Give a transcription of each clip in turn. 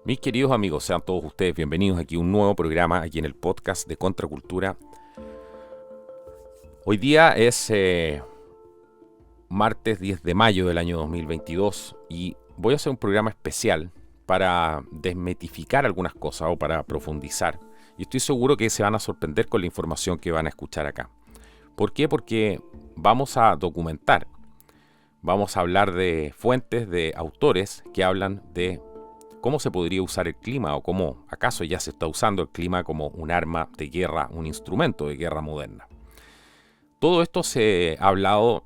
Mis queridos amigos, sean todos ustedes bienvenidos aquí a un nuevo programa aquí en el podcast de Contracultura. Hoy día es martes 10 de mayo del año 2022 y voy a hacer un programa especial para desmitificar algunas cosas o para profundizar. Y estoy seguro que se van a sorprender con la información que van a escuchar acá. ¿Por qué? Porque vamos a documentar, vamos a hablar de fuentes, de autores que hablan de cómo se podría usar el clima o cómo acaso ya se está usando el clima como un arma de guerra, un instrumento de guerra moderna. Todo esto se ha hablado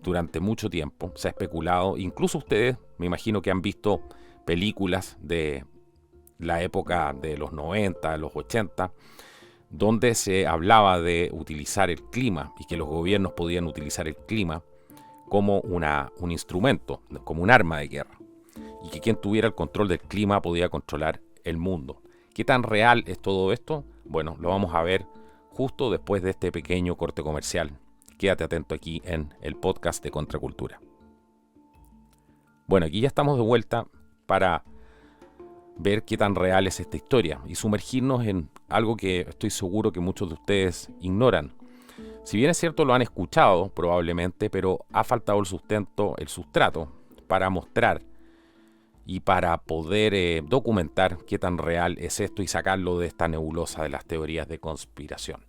durante mucho tiempo, se ha especulado, incluso ustedes me imagino que han visto películas de la época de los 90, de los 80, donde se hablaba de utilizar el clima y que los gobiernos podían utilizar el clima como un instrumento, como un arma de guerra. Y que quien tuviera el control del clima podía controlar el mundo. ¿Qué tan real es todo esto? Bueno, lo vamos a ver justo después de este pequeño corte comercial. Quédate atento aquí en el podcast de Contracultura. Bueno, aquí ya estamos de vuelta para ver qué tan real es esta historia y sumergirnos en algo que estoy seguro que muchos de ustedes ignoran. Si bien es cierto, lo han escuchado probablemente, pero ha faltado el sustento, el sustrato para mostrar y para poder documentar qué tan real es esto y sacarlo de esta nebulosa de las teorías de conspiración.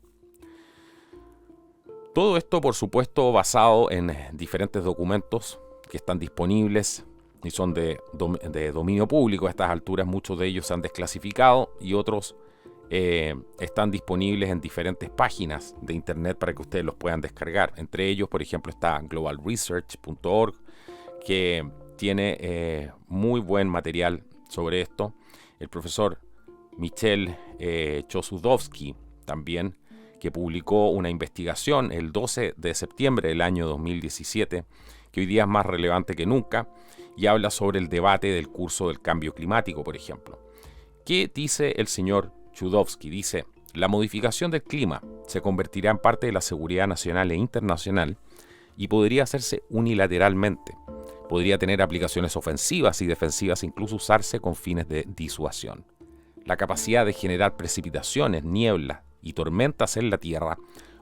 Todo esto, por supuesto, basado en diferentes documentos que están disponibles y son de dominio público. A estas alturas muchos de ellos se han desclasificado y otros están disponibles en diferentes páginas de internet para que ustedes los puedan descargar. Entre ellos, por ejemplo, está globalresearch.org, que tiene muy buen material sobre esto. El profesor Michel Chossudovsky también, que publicó una investigación el 12 de septiembre del año 2017, que hoy día es más relevante que nunca, y habla sobre el debate del curso del cambio climático, por ejemplo. ¿Qué dice el señor Chossudovsky? Dice: la modificación del clima se convertirá en parte de la seguridad nacional e internacional y podría hacerse unilateralmente. Podría tener aplicaciones ofensivas y defensivas, incluso usarse con fines de disuasión. La capacidad de generar precipitaciones, nieblas y tormentas en la Tierra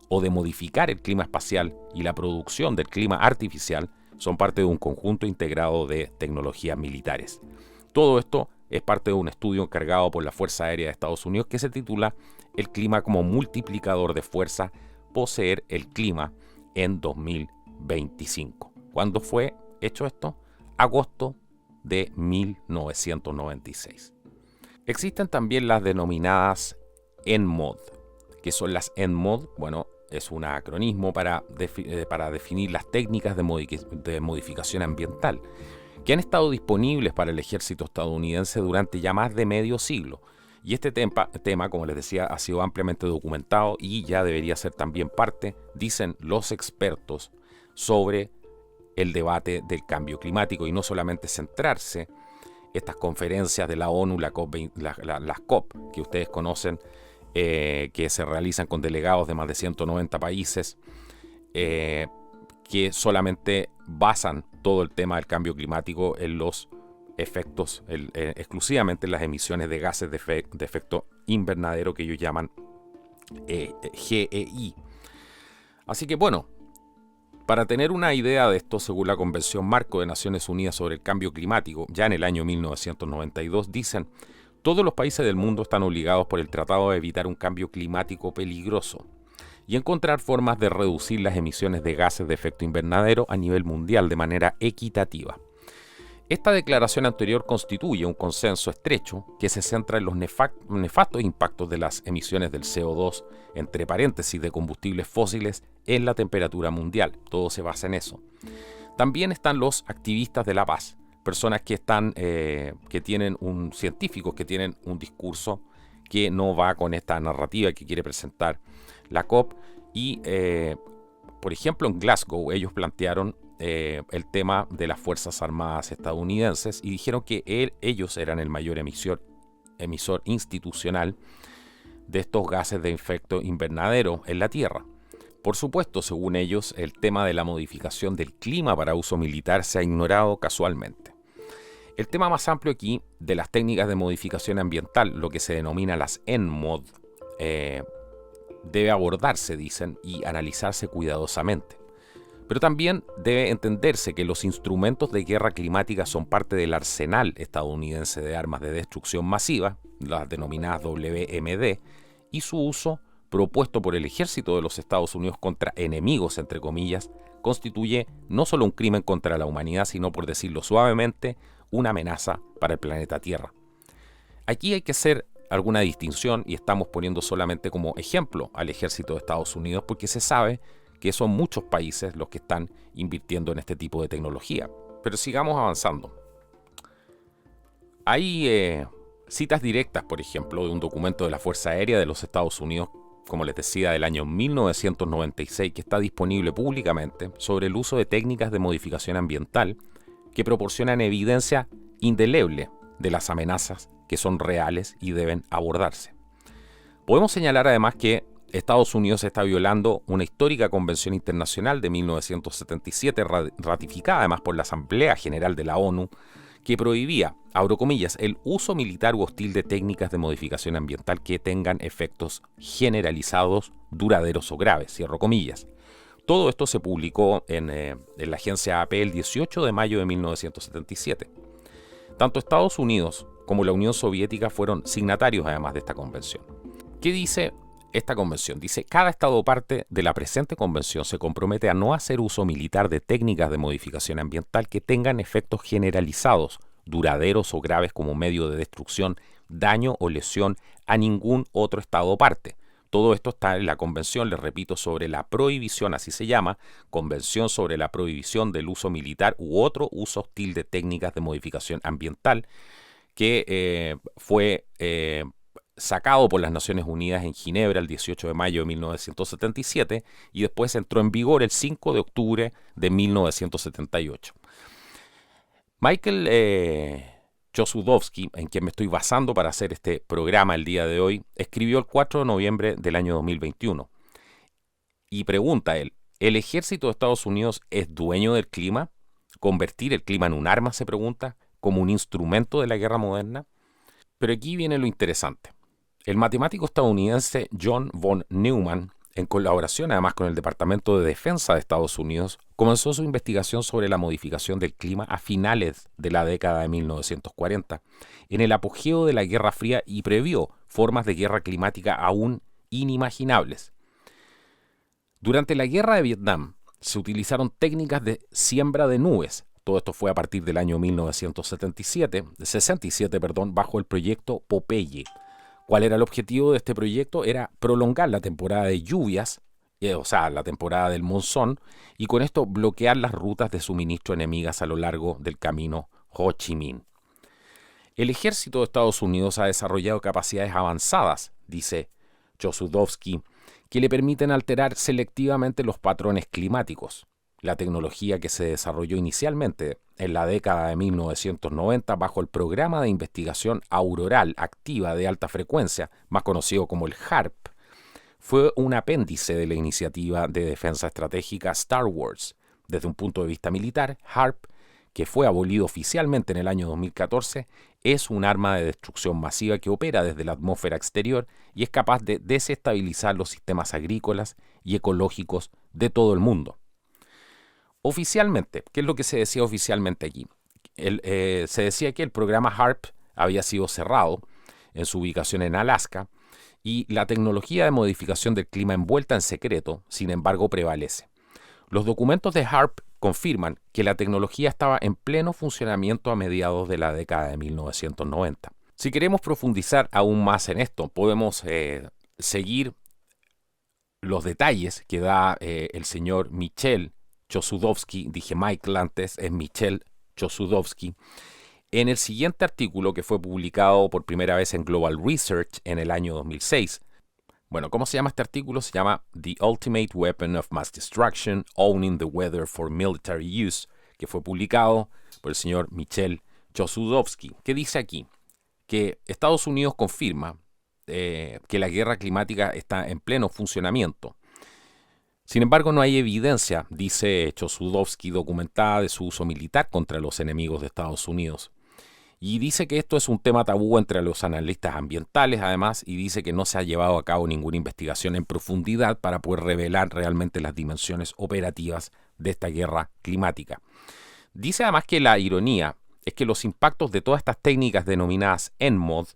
o de modificar el clima espacial y la producción del clima artificial son parte de un conjunto integrado de tecnologías militares. Todo esto es parte de un estudio encargado por la Fuerza Aérea de Estados Unidos que se titula El clima como multiplicador de fuerza, poseer el clima en 2025. ¿Cuándo fue hecho esto? Agosto de 1996. Existen también las denominadas ENMOD. ¿Qué son las ENMOD? Bueno, es un acronismo para definir las técnicas de modificación ambiental que han estado disponibles para el ejército estadounidense durante ya más de medio siglo. Y este tema, como les decía, ha sido ampliamente documentado y ya debería ser también parte, dicen los expertos, sobre el debate del cambio climático y no solamente centrarse estas conferencias de la ONU, las COP, que ustedes conocen, que se realizan con delegados de más de 190 países, que solamente basan todo el tema del cambio climático en los efectos, exclusivamente en las emisiones de gases de efecto invernadero que ellos llaman GEI. Así que bueno, para tener una idea de esto, según la Convención Marco de Naciones Unidas sobre el Cambio Climático, ya en el año 1992, dicen: todos los países del mundo están obligados por el tratado a evitar un cambio climático peligroso y encontrar formas de reducir las emisiones de gases de efecto invernadero a nivel mundial de manera equitativa. Esta declaración anterior constituye un consenso estrecho que se centra en los nefastos impactos de las emisiones del CO2, entre paréntesis, de combustibles fósiles en la temperatura mundial. Todo se basa en eso. También están los activistas de la paz, personas que tienen científicos que tienen un discurso que no va con esta narrativa que quiere presentar la COP y, por ejemplo, en Glasgow ellos plantearon el tema de las Fuerzas Armadas estadounidenses y dijeron que ellos eran el mayor emisor institucional de estos gases de efecto invernadero en la Tierra. Por supuesto, según ellos, el tema de la modificación del clima para uso militar se ha ignorado casualmente. El tema más amplio aquí de las técnicas de modificación ambiental, lo que se denomina las NMOD, debe abordarse, dicen, y analizarse cuidadosamente. Pero también debe entenderse que los instrumentos de guerra climática son parte del arsenal estadounidense de armas de destrucción masiva, las denominadas WMD, y su uso, propuesto por el ejército de los Estados Unidos contra enemigos, entre comillas, constituye no solo un crimen contra la humanidad, sino, por decirlo suavemente, una amenaza para el planeta Tierra. Aquí hay que hacer alguna distinción y estamos poniendo solamente como ejemplo al ejército de Estados Unidos porque se sabe que son muchos países los que están invirtiendo en este tipo de tecnología. Pero sigamos avanzando. Hay citas directas, por ejemplo, de un documento de la Fuerza Aérea de los Estados Unidos, como les decía, del año 1996, que está disponible públicamente, sobre el uso de técnicas de modificación ambiental que proporcionan evidencia indeleble de las amenazas que son reales y deben abordarse. Podemos señalar además que Estados Unidos está violando una histórica convención internacional de 1977, ratificada además por la Asamblea General de la ONU, que prohibía, abro comillas, el uso militar u hostil de técnicas de modificación ambiental que tengan efectos generalizados, duraderos o graves, cierro comillas. Todo esto se publicó en la agencia AP el 18 de mayo de 1977. Tanto Estados Unidos como la Unión Soviética fueron signatarios además de esta convención. ¿Qué dice esta convención? Dice, cada Estado parte de la presente convención se compromete a no hacer uso militar de técnicas de modificación ambiental que tengan efectos generalizados, duraderos o graves como medio de destrucción, daño o lesión a ningún otro Estado parte. Todo esto está en la convención, les repito, sobre la prohibición, así se llama, Convención sobre la prohibición del uso militar u otro uso hostil de técnicas de modificación ambiental, que fue sacado por las Naciones Unidas en Ginebra el 18 de mayo de 1977 y después entró en vigor el 5 de octubre de 1978. Michael Chossudovsky, en quien me estoy basando para hacer este programa el día de hoy, escribió el 4 de noviembre del año 2021 y pregunta él, ¿el ejército de Estados Unidos es dueño del clima? ¿Convertir el clima en un arma, se pregunta, como un instrumento de la guerra moderna? Pero aquí viene lo interesante. El matemático estadounidense John von Neumann, en colaboración además con el Departamento de Defensa de Estados Unidos, comenzó su investigación sobre la modificación del clima a finales de la década de 1940, en el apogeo de la Guerra Fría, y previó formas de guerra climática aún inimaginables. Durante la Guerra de Vietnam se utilizaron técnicas de siembra de nubes. Todo esto fue a partir del año 1967, bajo el proyecto Popeye. ¿Cuál era el objetivo de este proyecto? Era prolongar la temporada de lluvias, o sea, la temporada del monzón, y con esto bloquear las rutas de suministro enemigas a lo largo del camino Ho Chi Minh. El ejército de Estados Unidos ha desarrollado capacidades avanzadas, dice Chossudovsky, que le permiten alterar selectivamente los patrones climáticos. La tecnología que se desarrolló inicialmente en la década de 1990 bajo el Programa de Investigación Auroral Activa de Alta Frecuencia, más conocido como el HARP, fue un apéndice de la iniciativa de defensa estratégica Star Wars. Desde un punto de vista militar, HARP, que fue abolido oficialmente en el año 2014, es un arma de destrucción masiva que opera desde la atmósfera exterior y es capaz de desestabilizar los sistemas agrícolas y ecológicos de todo el mundo. Oficialmente, ¿qué es lo que se decía oficialmente aquí? Se decía que el programa HARP había sido cerrado en su ubicación en Alaska y la tecnología de modificación del clima envuelta en secreto, sin embargo, prevalece. Los documentos de HARP confirman que la tecnología estaba en pleno funcionamiento a mediados de la década de 1990. Si queremos profundizar aún más en esto, podemos seguir los detalles que da el señor Michel Chossudovsky, dije Michael antes, es Michel Chossudovsky, en el siguiente artículo que fue publicado por primera vez en Global Research en el año 2006. Bueno, ¿cómo se llama este artículo? Se llama The Ultimate Weapon of Mass Destruction, Owning the Weather for Military Use, que fue publicado por el señor Michel Chossudovsky. ¿Qué dice aquí? Que Estados Unidos confirma que la guerra climática está en pleno funcionamiento. Sin embargo, no hay evidencia, dice Chossudovsky, documentada de su uso militar contra los enemigos de Estados Unidos. Y dice que esto es un tema tabú entre los analistas ambientales, además, y dice que no se ha llevado a cabo ninguna investigación en profundidad para poder revelar realmente las dimensiones operativas de esta guerra climática. Dice además que la ironía es que los impactos de todas estas técnicas denominadas NMOD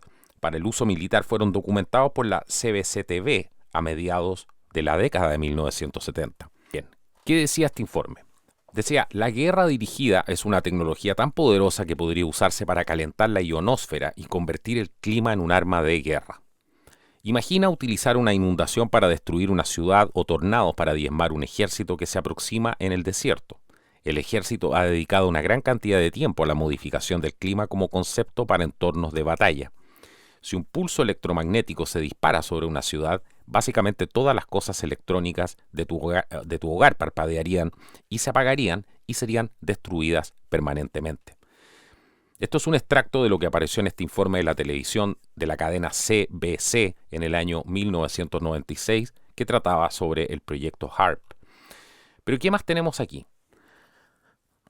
para el uso militar fueron documentados por la CBCTV a mediados de la década de 1970. Bien, ¿qué decía este informe? Decía, la guerra dirigida es una tecnología tan poderosa que podría usarse para calentar la ionosfera y convertir el clima en un arma de guerra. Imagina utilizar una inundación para destruir una ciudad o tornados para diezmar un ejército que se aproxima en el desierto. El ejército ha dedicado una gran cantidad de tiempo a la modificación del clima como concepto para entornos de batalla. Si un pulso electromagnético se dispara sobre una ciudad, básicamente todas las cosas electrónicas de tu hogar parpadearían y se apagarían y serían destruidas permanentemente. Esto es un extracto de lo que apareció en este informe de la televisión de la cadena CBC en el año 1996, que trataba sobre el proyecto HAARP. Pero ¿qué más tenemos aquí?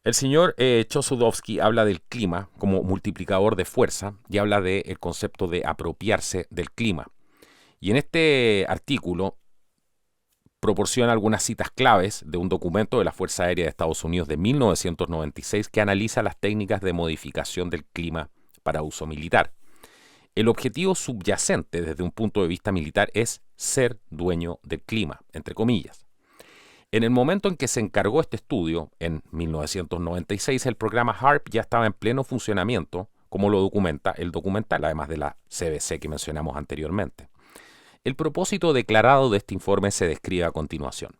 El señor Chossudovsky habla del clima como multiplicador de fuerza y habla del concepto de apropiarse del clima. Y en este artículo proporciona algunas citas claves de un documento de la Fuerza Aérea de Estados Unidos de 1996 que analiza las técnicas de modificación del clima para uso militar. El objetivo subyacente desde un punto de vista militar es ser dueño del clima, entre comillas. En el momento en que se encargó este estudio, en 1996, el programa HAARP ya estaba en pleno funcionamiento, como lo documenta el documental, además de la CBC que mencionamos anteriormente. El propósito declarado de este informe se describe a continuación.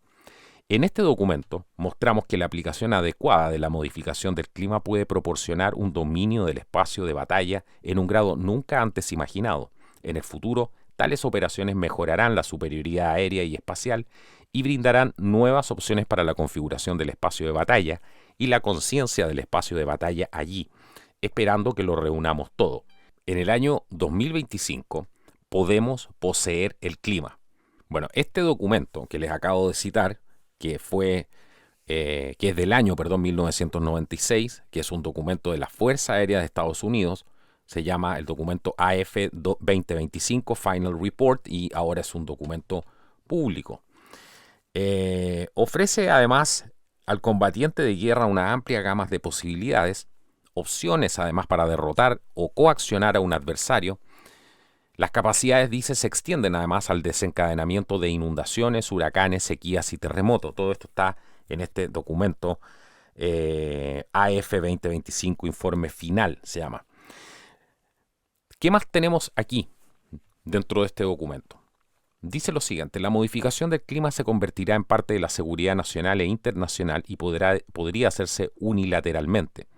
En este documento mostramos que la aplicación adecuada de la modificación del clima puede proporcionar un dominio del espacio de batalla en un grado nunca antes imaginado. En el futuro, tales operaciones mejorarán la superioridad aérea y espacial y brindarán nuevas opciones para la configuración del espacio de batalla y la conciencia del espacio de batalla allí, esperando que lo reunamos todo. En el año 2025 podemos poseer el clima. Bueno, este documento que les acabo de citar, que es del año 1996, que es un documento de la Fuerza Aérea de Estados Unidos, se llama el documento AF 2025 Final Report y ahora es un documento público. Ofrece además al combatiente de guerra una amplia gama de posibilidades, opciones además para derrotar o coaccionar a un adversario. Las capacidades, dice, se extienden además al desencadenamiento de inundaciones, huracanes, sequías y terremotos. Todo esto está en este documento AF 2025 Informe Final, se llama. ¿Qué más tenemos aquí dentro de este documento? Dice lo siguiente, la modificación del clima se convertirá en parte de la seguridad nacional e internacional y podría hacerse unilateralmente.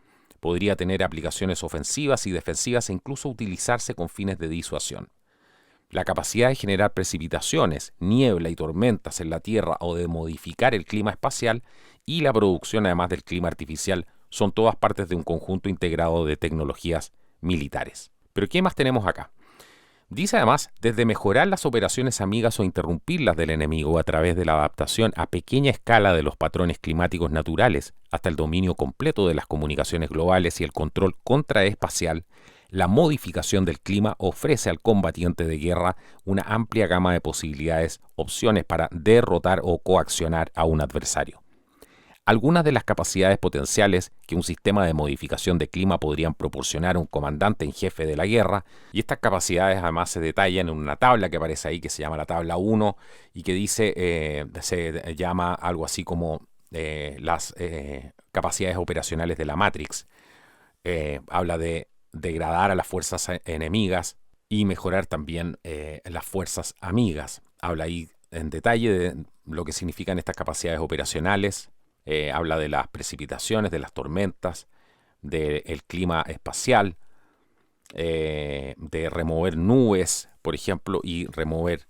Podría tener aplicaciones ofensivas y defensivas e incluso utilizarse con fines de disuasión. La capacidad de generar precipitaciones, niebla y tormentas en la Tierra o de modificar el clima espacial y la producción además del clima artificial son todas partes de un conjunto integrado de tecnologías militares. ¿Pero qué más tenemos acá? Dice además, desde mejorar las operaciones amigas o interrumpirlas del enemigo a través de la adaptación a pequeña escala de los patrones climáticos naturales hasta el dominio completo de las comunicaciones globales y el control contraespacial, la modificación del clima ofrece al combatiente de guerra una amplia gama de posibilidades, opciones para derrotar o coaccionar a un adversario. Algunas de las capacidades potenciales que un sistema de modificación de clima podrían proporcionar a un comandante en jefe de la guerra, y estas capacidades además se detallan en una tabla que aparece ahí que se llama la tabla 1 y que dice, se llama algo así como las capacidades operacionales de la Matrix. Habla de degradar a las fuerzas enemigas y mejorar también las fuerzas amigas. Habla ahí en detalle de lo que significan estas capacidades operacionales. Habla de las precipitaciones, de las tormentas, del clima espacial, de remover nubes, por ejemplo, y remover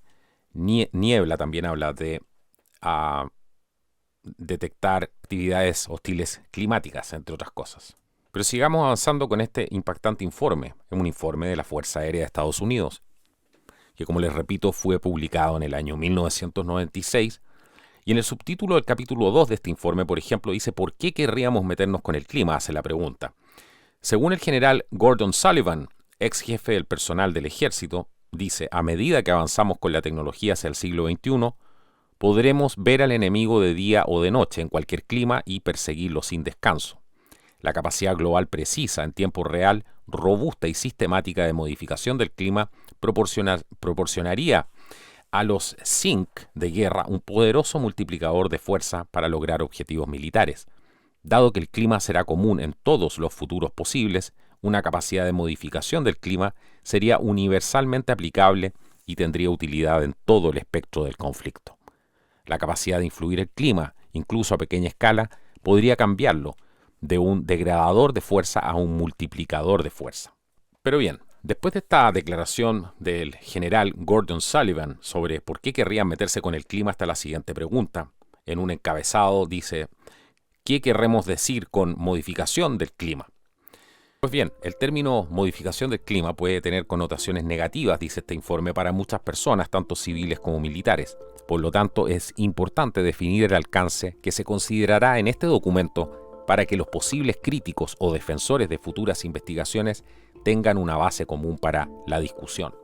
niebla. También habla de detectar actividades hostiles climáticas, entre otras cosas. Pero sigamos avanzando con este impactante informe, un informe de la Fuerza Aérea de Estados Unidos, que como les repito fue publicado en el año 1996. Y en el subtítulo del capítulo 2 de este informe, por ejemplo, dice ¿por qué querríamos meternos con el clima? Hace la pregunta. Según el general Gordon Sullivan, ex jefe del personal del ejército, dice, a medida que avanzamos con la tecnología hacia el siglo XXI, podremos ver al enemigo de día o de noche en cualquier clima y perseguirlo sin descanso. La capacidad global precisa, en tiempo real, robusta y sistemática de modificación del clima proporcionaría a los SINC de guerra un poderoso multiplicador de fuerza para lograr objetivos militares. Dado que el clima será común en todos los futuros posibles, una capacidad de modificación del clima sería universalmente aplicable y tendría utilidad en todo el espectro del conflicto. La capacidad de influir el clima, incluso a pequeña escala, podría cambiarlo de un degradador de fuerza a un multiplicador de fuerza. Pero bien, después de esta declaración del general Gordon Sullivan sobre por qué querrían meterse con el clima, está la siguiente pregunta. En un encabezado dice, ¿qué querremos decir con modificación del clima? Pues bien, el término modificación del clima puede tener connotaciones negativas, dice este informe, para muchas personas, tanto civiles como militares. Por lo tanto, es importante definir el alcance que se considerará en este documento para que los posibles críticos o defensores de futuras investigaciones tengan una base común para la discusión.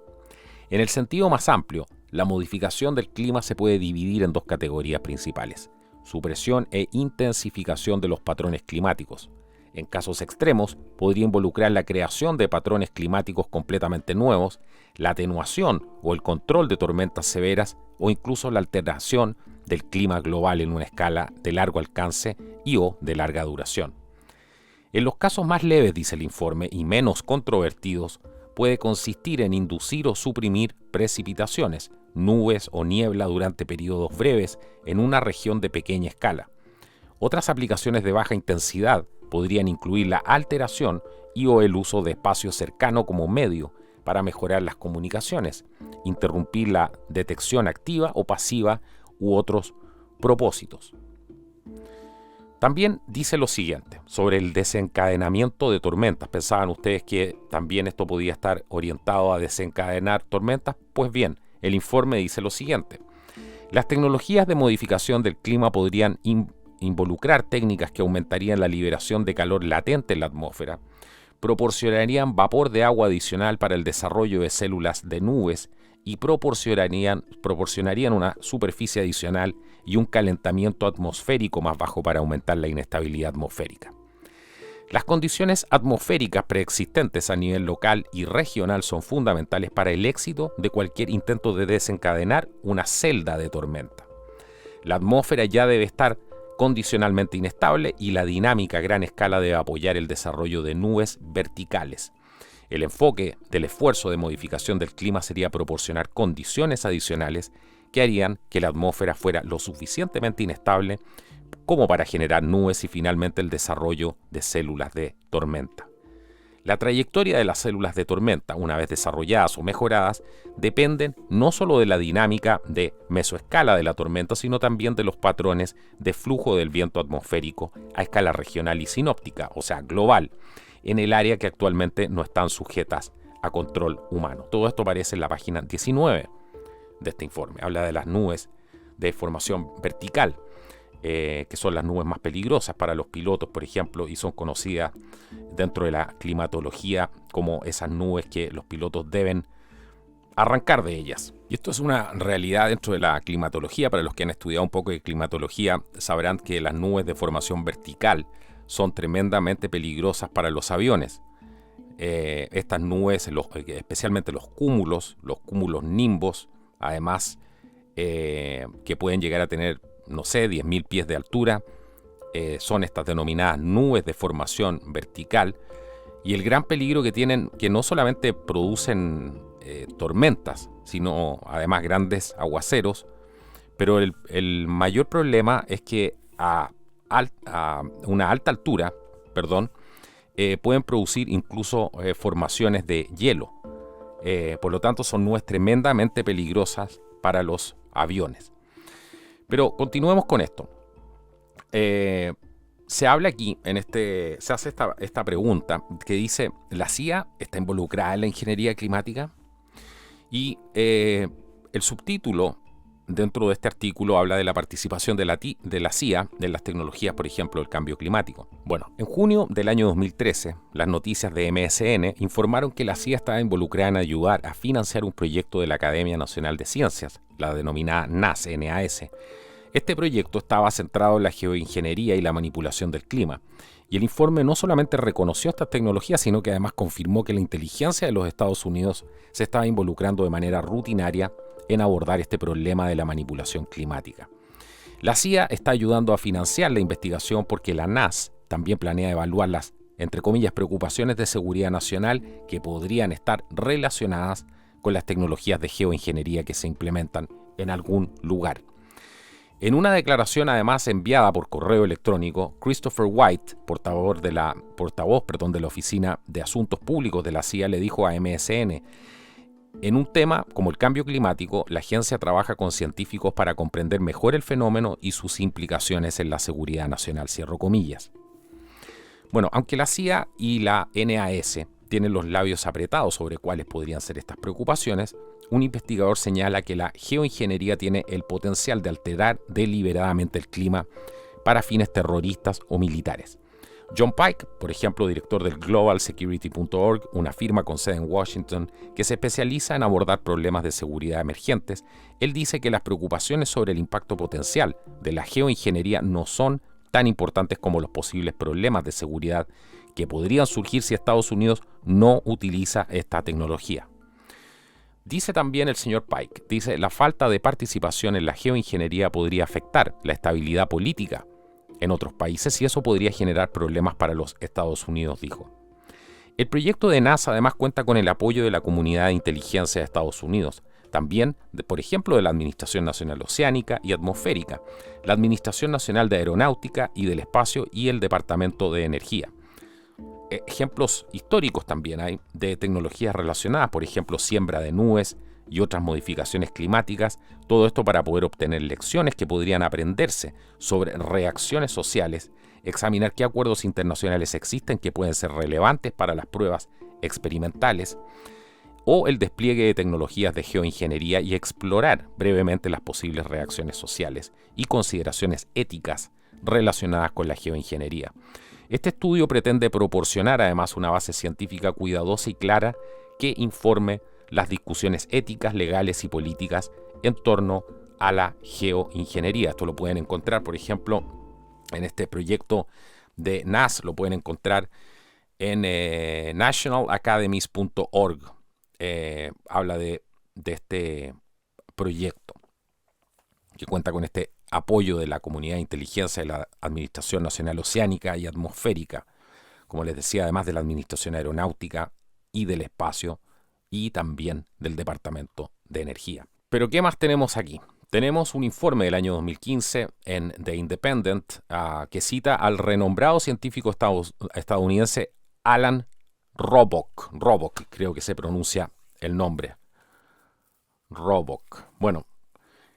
En el sentido más amplio, la modificación del clima se puede dividir en dos categorías principales: supresión e intensificación de los patrones climáticos. En casos extremos, podría involucrar la creación de patrones climáticos completamente nuevos, la atenuación o el control de tormentas severas o incluso la alteración del clima global en una escala de largo alcance y o de larga duración. En los casos más leves, dice el informe, y menos controvertidos, puede consistir en inducir o suprimir precipitaciones, nubes o niebla durante periodos breves en una región de pequeña escala. Otras aplicaciones de baja intensidad podrían incluir la alteración y o el uso de espacio cercano como medio para mejorar las comunicaciones, interrumpir la detección activa o pasiva u otros propósitos. También dice lo siguiente sobre el desencadenamiento de tormentas. ¿Pensaban ustedes que también esto podía estar orientado a desencadenar tormentas? Pues bien, el informe dice lo siguiente. Las tecnologías de modificación del clima podrían involucrar técnicas que aumentarían la liberación de calor latente en la atmósfera, proporcionarían vapor de agua adicional para el desarrollo de células de nubes y proporcionarían una superficie adicional y un calentamiento atmosférico más bajo para aumentar la inestabilidad atmosférica. Las condiciones atmosféricas preexistentes a nivel local y regional son fundamentales para el éxito de cualquier intento de desencadenar una celda de tormenta. La atmósfera ya debe estar condicionalmente inestable y la dinámica a gran escala debe apoyar el desarrollo de nubes verticales. El enfoque del esfuerzo de modificación del clima sería proporcionar condiciones adicionales que harían que la atmósfera fuera lo suficientemente inestable como para generar nubes y finalmente el desarrollo de células de tormenta. La trayectoria de las células de tormenta, una vez desarrolladas o mejoradas, dependen no solo de la dinámica de mesoescala de la tormenta, sino también de los patrones de flujo del viento atmosférico a escala regional y sinóptica, o sea, global, en el área que actualmente no están sujetas a control humano. Todo esto aparece en la página 19 de este informe. Habla de las nubes de formación vertical, que son las nubes más peligrosas para los pilotos, por ejemplo, y son conocidas dentro de la climatología como esas nubes que los pilotos deben arrancar de ellas. Y esto es una realidad dentro de la climatología. Para los que han estudiado un poco de climatología, sabrán que las nubes de formación vertical son tremendamente peligrosas para los aviones. Estas nubes, especialmente los cúmulos nimbos, además que pueden llegar a tener, no sé, 10.000 pies de altura, son estas denominadas nubes de formación vertical, y el gran peligro que tienen, que no solamente producen tormentas, sino además grandes aguaceros, pero el mayor problema es que a una alta altura, pueden producir incluso formaciones de hielo. Por lo tanto, son nubes tremendamente peligrosas para los aviones. Pero continuemos con esto. Se habla aquí, se hace esta pregunta que dice, ¿la CIA está involucrada en la ingeniería climática? Y el subtítulo dentro de este artículo habla de la participación de la CIA en las tecnologías, por ejemplo, el cambio climático. Bueno, en junio del año 2013, las noticias de MSN informaron que la CIA estaba involucrada en ayudar a financiar un proyecto de la Academia Nacional de Ciencias, la denominada NAS. Este proyecto estaba centrado en la geoingeniería y la manipulación del clima. Y el informe no solamente reconoció estas tecnologías, sino que además confirmó que la inteligencia de los Estados Unidos se estaba involucrando de manera rutinaria en abordar este problema de la manipulación climática. La CIA está ayudando a financiar la investigación porque la NAS también planea evaluar las, entre comillas, preocupaciones de seguridad nacional que podrían estar relacionadas con las tecnologías de geoingeniería que se implementan en algún lugar. En una declaración además enviada por correo electrónico, Christopher White, portavoz de la Oficina de Asuntos Públicos de la CIA, le dijo a MSN: en un tema como el cambio climático, la agencia trabaja con científicos para comprender mejor el fenómeno y sus implicaciones en la seguridad nacional, cierro comillas. Bueno, aunque la CIA y la NAS tienen los labios apretados sobre cuáles podrían ser estas preocupaciones, un investigador señala que la geoingeniería tiene el potencial de alterar deliberadamente el clima para fines terroristas o militares. John Pike, por ejemplo, director del GlobalSecurity.org, una firma con sede en Washington que se especializa en abordar problemas de seguridad emergentes, él dice que las preocupaciones sobre el impacto potencial de la geoingeniería no son tan importantes como los posibles problemas de seguridad que podrían surgir si Estados Unidos no utiliza esta tecnología. Dice también el señor Pike, la falta de participación en la geoingeniería podría afectar la estabilidad política en otros países y eso podría generar problemas para los Estados Unidos, dijo. El proyecto de NASA además cuenta con el apoyo de la comunidad de inteligencia de Estados Unidos, también, por ejemplo, de la Administración Nacional Oceánica y Atmosférica, la Administración Nacional de Aeronáutica y del Espacio y el Departamento de Energía. Ejemplos históricos también hay de tecnologías relacionadas, por ejemplo, siembra de nubes y otras modificaciones climáticas, todo esto para poder obtener lecciones que podrían aprenderse sobre reacciones sociales, examinar qué acuerdos internacionales existen que pueden ser relevantes para las pruebas experimentales, o el despliegue de tecnologías de geoingeniería y explorar brevemente las posibles reacciones sociales y consideraciones éticas relacionadas con la geoingeniería. Este estudio pretende proporcionar además una base científica cuidadosa y clara que informe las discusiones éticas, legales y políticas en torno a la geoingeniería. Esto lo pueden encontrar, por ejemplo, en este proyecto de NAS, lo pueden encontrar en nationalacademies.org. Habla de este proyecto que cuenta con este apoyo de la comunidad de inteligencia de la Administración Nacional Oceánica y Atmosférica, como les decía, además de la Administración Aeronáutica y del Espacio y también del Departamento de Energía. Pero ¿qué más tenemos aquí? Tenemos un informe del año 2015 en The Independent que cita al renombrado científico estadounidense Alan Robock. Robock, creo que se pronuncia el nombre. Robock. Bueno,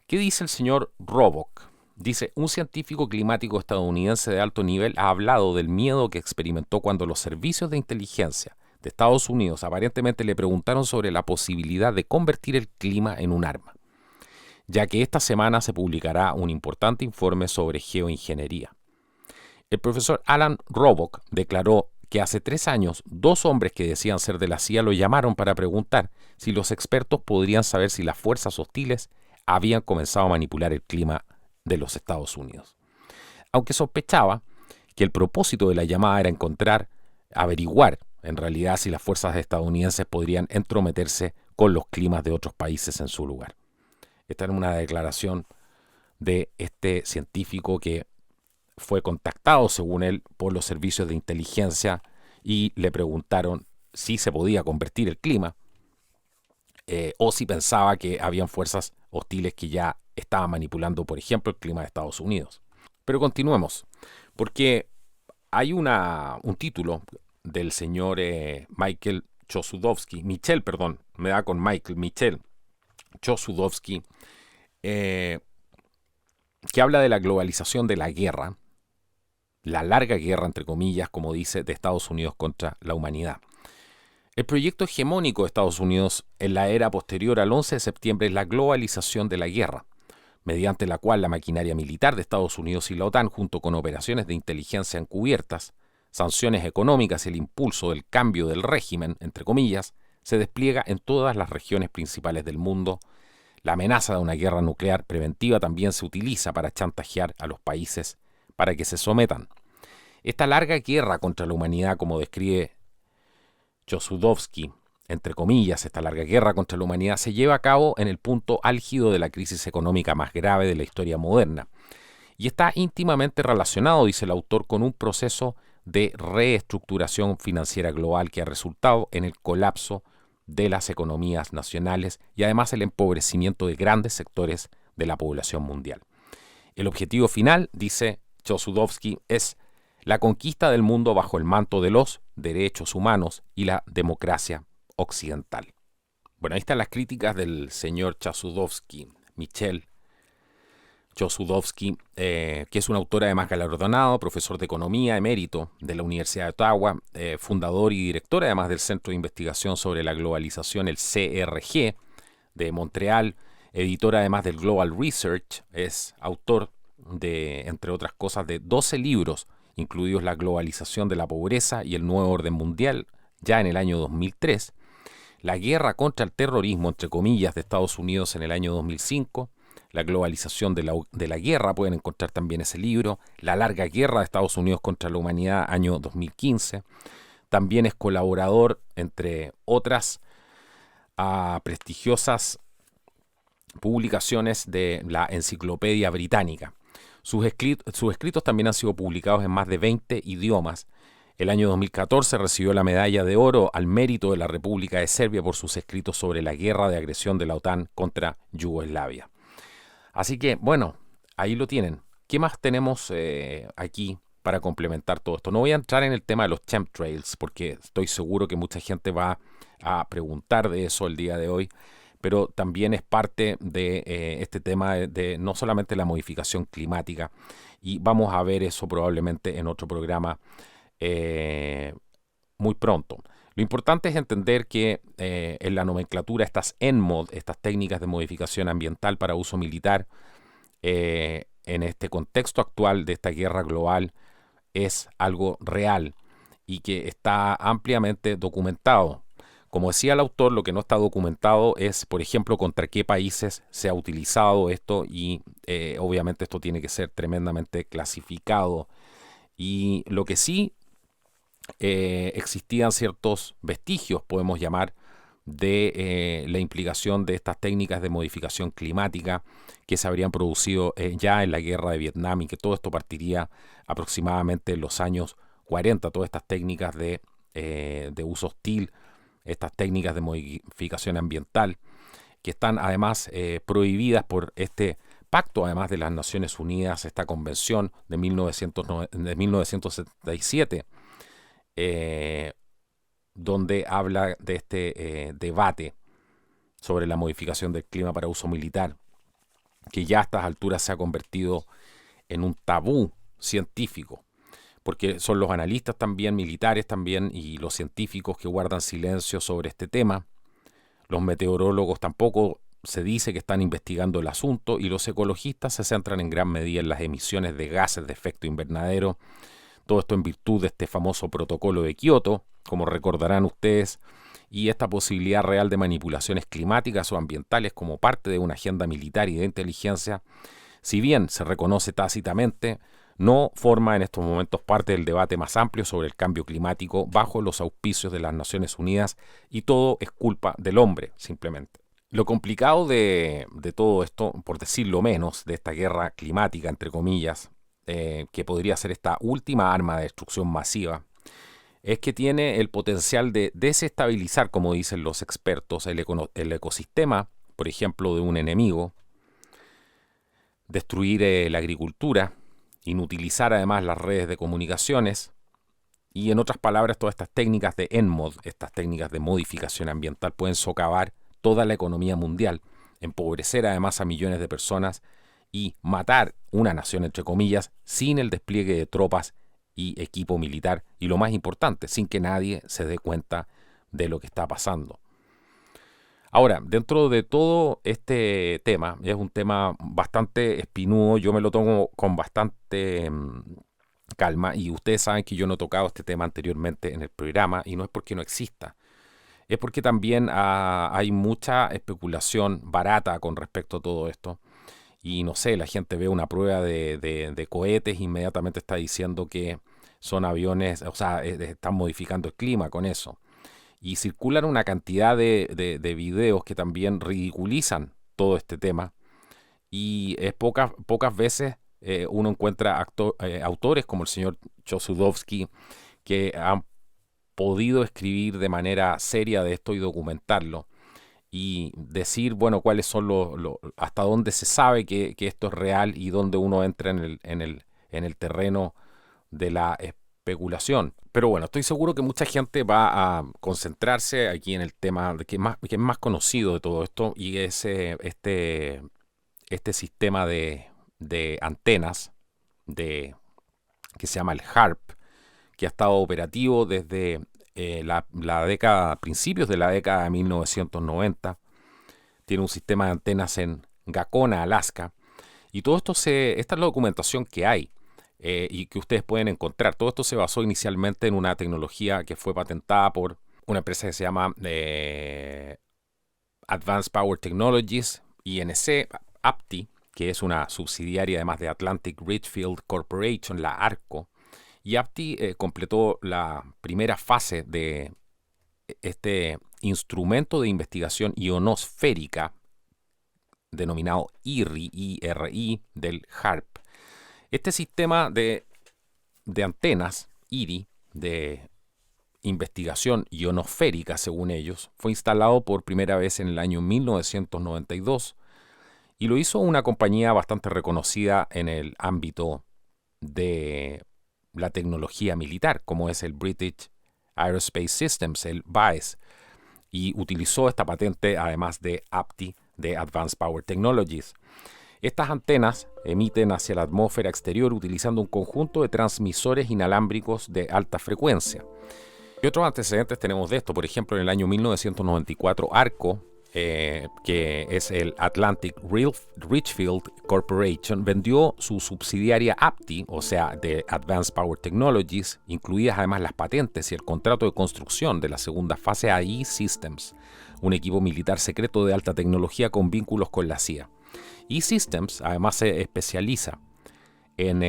¿qué dice el señor Robock? Dice, un científico climático estadounidense de alto nivel ha hablado del miedo que experimentó cuando los servicios de inteligencia de Estados Unidos aparentemente le preguntaron sobre la posibilidad de convertir el clima en un arma, ya que esta semana se publicará un importante informe sobre geoingeniería. El profesor Alan Robock declaró que hace 3 años 2 hombres que decían ser de la CIA lo llamaron para preguntar si los expertos podrían saber si las fuerzas hostiles habían comenzado a manipular el clima de los Estados Unidos. Aunque sospechaba que el propósito de la llamada era averiguar en realidad si las fuerzas estadounidenses podrían entrometerse con los climas de otros países en su lugar. Esta era una declaración de este científico que fue contactado, según él, por los servicios de inteligencia y le preguntaron si se podía convertir el clima o si pensaba que habían fuerzas hostiles que ya estaban manipulando, por ejemplo, el clima de Estados Unidos. Pero continuemos, porque hay un título del señor Michel Chossudovsky, que habla de la globalización de la guerra, la larga guerra, entre comillas, como dice, de Estados Unidos contra la humanidad. El proyecto hegemónico de Estados Unidos en la era posterior al 11 de septiembre es la globalización de la guerra. mediante la cual la maquinaria militar de Estados Unidos y la OTAN, junto con operaciones de inteligencia encubiertas, sanciones económicas y el impulso del cambio del régimen, entre comillas, se despliega en todas las regiones principales del mundo. La amenaza de una guerra nuclear preventiva también se utiliza para chantajear a los países para que se sometan. Esta larga guerra contra la humanidad, como describe Chossudovsky, entre comillas, esta larga guerra contra la humanidad se lleva a cabo en el punto álgido de la crisis económica más grave de la historia moderna. Y está íntimamente relacionado, dice el autor, con un proceso de reestructuración financiera global que ha resultado en el colapso de las economías nacionales y además el empobrecimiento de grandes sectores de la población mundial. El objetivo final, dice Chossudovsky, es la conquista del mundo bajo el manto de los derechos humanos y la democracia occidental. Bueno, ahí están las críticas del señor Chossudovsky, Michel Chossudovsky, que es un autor además galardonado, profesor de economía emérito de la Universidad de Ottawa, fundador y director además del Centro de Investigación sobre la Globalización, el CRG, de Montreal, editor además del Global Research, es autor de, entre otras cosas, de 12 libros, incluidos La globalización de la pobreza y el nuevo orden mundial, ya en el año 2003, La guerra contra el terrorismo, entre comillas, de Estados Unidos en el año 2005, La globalización de la guerra, pueden encontrar también ese libro, La larga guerra de Estados Unidos contra la humanidad, año 2015. También es colaborador, entre otras prestigiosas publicaciones de la Enciclopedia Británica. Sus escritos también han sido publicados en más de 20 idiomas. El año 2014 recibió la medalla de oro al mérito de la República de Serbia por sus escritos sobre la guerra de agresión de la OTAN contra Yugoslavia. Así que, bueno, ahí lo tienen. ¿Qué más tenemos aquí para complementar todo esto? No voy a entrar en el tema de los chemtrails porque estoy seguro que mucha gente va a preguntar de eso el día de hoy, pero también es parte de este tema de no solamente la modificación climática, y vamos a ver eso probablemente en otro programa muy pronto. Lo importante es entender que en la nomenclatura estas NMOD, estas técnicas de modificación ambiental para uso militar, en este contexto actual de esta guerra global, es algo real y que está ampliamente documentado. Como decía el autor, lo que no está documentado es, por ejemplo, contra qué países se ha utilizado esto y obviamente esto tiene que ser tremendamente clasificado. Y lo que sí existían ciertos vestigios, podemos llamar, de la implicación de estas técnicas de modificación climática que se habrían producido ya en la guerra de Vietnam y que todo esto partiría aproximadamente en los años 40, todas estas técnicas de uso hostil, estas técnicas de modificación ambiental, que están además prohibidas por este pacto, además de las Naciones Unidas, esta convención de 1977, donde habla de este debate sobre la modificación del clima para uso militar, que ya a estas alturas se ha convertido en un tabú científico, porque son los analistas también, militares también, y los científicos que guardan silencio sobre este tema. Los meteorólogos tampoco se dice que están investigando el asunto, y los ecologistas se centran en gran medida en las emisiones de gases de efecto invernadero. Todo esto en virtud de este famoso protocolo de Kioto, como recordarán ustedes, y esta posibilidad real de manipulaciones climáticas o ambientales como parte de una agenda militar y de inteligencia, si bien se reconoce tácitamente, no forma en estos momentos parte del debate más amplio sobre el cambio climático bajo los auspicios de las Naciones Unidas, y todo es culpa del hombre, simplemente. Lo complicado de todo esto, por decirlo menos, de esta guerra climática, entre comillas, que podría ser esta última arma de destrucción masiva, es que tiene el potencial de desestabilizar, como dicen los expertos, el ecosistema, por ejemplo, de un enemigo, destruir la agricultura, inutilizar además las redes de comunicaciones, y en otras palabras, todas estas técnicas de NMOD, estas técnicas de modificación ambiental, pueden socavar toda la economía mundial, empobrecer además a millones de personas y matar una nación, entre comillas, sin el despliegue de tropas y equipo militar, y lo más importante, sin que nadie se dé cuenta de lo que está pasando. Ahora, dentro de todo este tema, es un tema bastante espinudo, yo me lo tomo con bastante calma, y ustedes saben que yo no he tocado este tema anteriormente en el programa, y no es porque no exista, es porque también hay mucha especulación barata con respecto a todo esto. Y no sé, la gente ve una prueba de cohetes, inmediatamente está diciendo que son aviones, o sea, están modificando el clima con eso. Y circulan una cantidad de videos que también ridiculizan todo este tema. Y es pocas veces uno encuentra autores como el señor Chosudowski que han podido escribir de manera seria de esto y documentarlo y decir, bueno, cuáles son hasta dónde se sabe que esto es real y dónde uno entra en el terreno de la especulación. Pero bueno, estoy seguro que mucha gente va a concentrarse aquí en el tema que es más conocido de todo esto, y es este sistema de antenas que se llama el HARP, que ha estado operativo desde la década, principios de la década de 1990. Tiene un sistema de antenas en Gacona, Alaska. Y todo esto esta es la documentación que hay y que ustedes pueden encontrar. Todo esto se basó inicialmente en una tecnología que fue patentada por una empresa que se llama Advanced Power Technologies, INC, APTI, que es una subsidiaria además de Atlantic Richfield Corporation, la ARCO. Y APTI completó la primera fase de este instrumento de investigación ionosférica denominado IRI, del HARP. Este sistema de antenas IRI de investigación ionosférica, según ellos, fue instalado por primera vez en el año 1992 y lo hizo una compañía bastante reconocida en el ámbito de la tecnología militar, como es el British Aerospace Systems, el BAES, y utilizó esta patente además de APTI, de Advanced Power Technologies. Estas antenas emiten hacia la atmósfera exterior utilizando un conjunto de transmisores inalámbricos de alta frecuencia. ¿Qué otros antecedentes tenemos de esto? Por ejemplo, en el año 1994, ARCO, que es el Atlantic Richfield Corporation, vendió su subsidiaria APTI, o sea, de Advanced Power Technologies, incluidas además las patentes y el contrato de construcción de la segunda fase a E-Systems, un equipo militar secreto de alta tecnología con vínculos con la CIA. E-Systems además se especializa en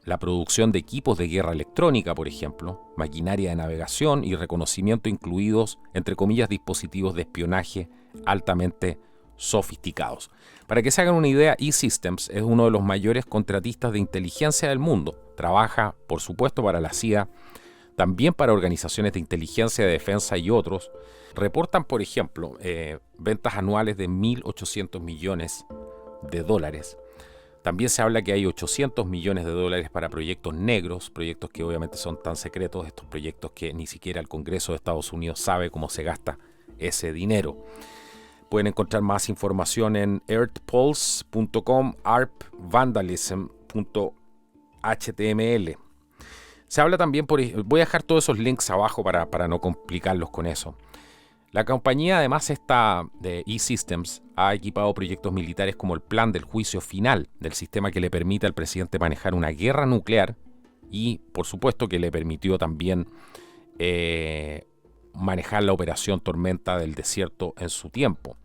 la producción de equipos de guerra electrónica, por ejemplo, maquinaria de navegación y reconocimiento, incluidos, entre comillas, dispositivos de espionaje altamente sofisticados. Para que se hagan una idea, E-Systems es uno de los mayores contratistas de inteligencia del mundo. Trabaja, por supuesto, para la CIA, también para organizaciones de inteligencia, de defensa y otros. Reportan, por ejemplo, ventas anuales de 1.800 millones de dólares. También se habla que hay 800 millones de dólares para proyectos negros, proyectos que obviamente son tan secretos, estos proyectos que ni siquiera el Congreso de Estados Unidos sabe cómo se gasta ese dinero. Pueden encontrar más información en earthpulse.com, arpvandalism.html. Se habla también, voy a dejar todos esos links abajo para no complicarlos con eso. La compañía, además, esta de E-Systems, ha equipado proyectos militares como el plan del juicio final, del sistema que le permite al presidente manejar una guerra nuclear y, por supuesto, que le permitió también manejar la operación Tormenta del Desierto en su tiempo.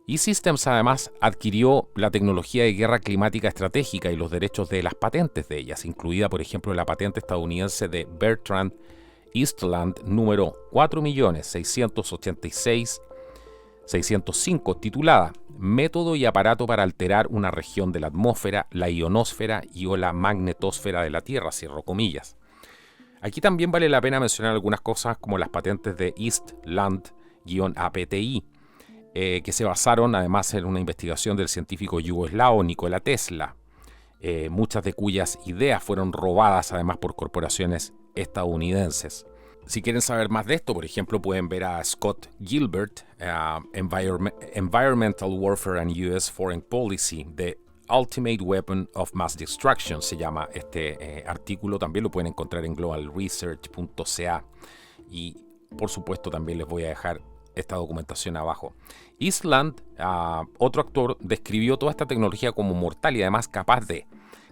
E-Systems, además, adquirió la tecnología de guerra climática estratégica y los derechos de las patentes de ellas, incluida, por ejemplo, la patente estadounidense de Bertrand Eastland número 4.686.605, titulada Método y aparato para alterar una región de la atmósfera, la ionosfera y o la magnetosfera de la Tierra, cierro comillas. Aquí también vale la pena mencionar algunas cosas como las patentes de Eastland-APTI, que se basaron además en una investigación del científico yugoslavo Nikola Tesla, muchas de cuyas ideas fueron robadas además por corporaciones estadounidenses. Si quieren saber más de esto, por ejemplo, pueden ver a Scott Gilbert, Environmental Warfare and U.S. Foreign Policy, The Ultimate Weapon of Mass Destruction, se llama este artículo. También lo pueden encontrar en globalresearch.ca. Y, por supuesto, también les voy a dejar esta documentación abajo. Eastland, otro actor, describió toda esta tecnología como mortal y además capaz de,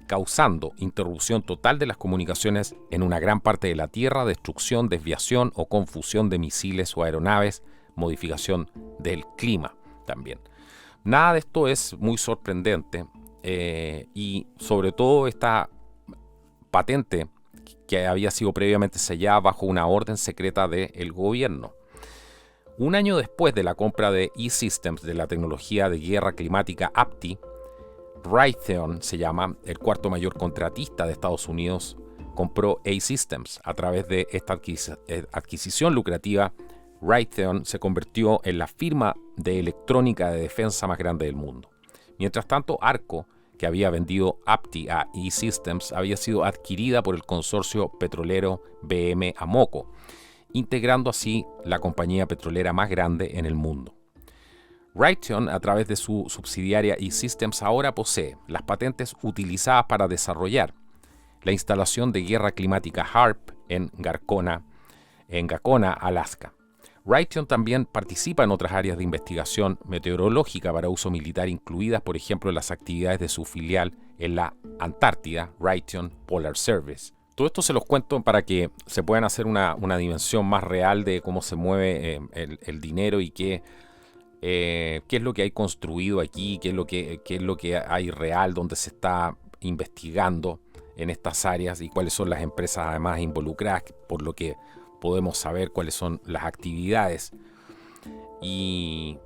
causando interrupción total de las comunicaciones en una gran parte de la Tierra, destrucción, desviación o confusión de misiles o aeronaves, modificación del clima también. Nada de esto es muy sorprendente y sobre todo esta patente que había sido previamente sellada bajo una orden secreta del gobierno. Un año después de la compra de E-Systems de la tecnología de guerra climática APTI, Raytheon se llama, el cuarto mayor contratista de Estados Unidos, compró A-Systems. A través de esta adquisición lucrativa, Raytheon se convirtió en la firma de electrónica de defensa más grande del mundo. Mientras tanto, Arco, que había vendido APTI a E-Systems, había sido adquirida por el consorcio petrolero BM Amoco, integrando así la compañía petrolera más grande en el mundo. Raytheon, a través de su subsidiaria E-Systems, ahora posee las patentes utilizadas para desarrollar la instalación de guerra climática HARP en Gacona, Alaska. Raytheon también participa en otras áreas de investigación meteorológica para uso militar, incluidas, por ejemplo, las actividades de su filial en la Antártida, Raytheon Polar Service. Todo esto se los cuento para que se puedan hacer una dimensión más real de cómo se mueve el dinero y qué es lo que hay construido aquí, qué es lo que hay real, donde se está investigando en estas áreas y cuáles son las empresas además involucradas, por lo que podemos saber cuáles son las actividades y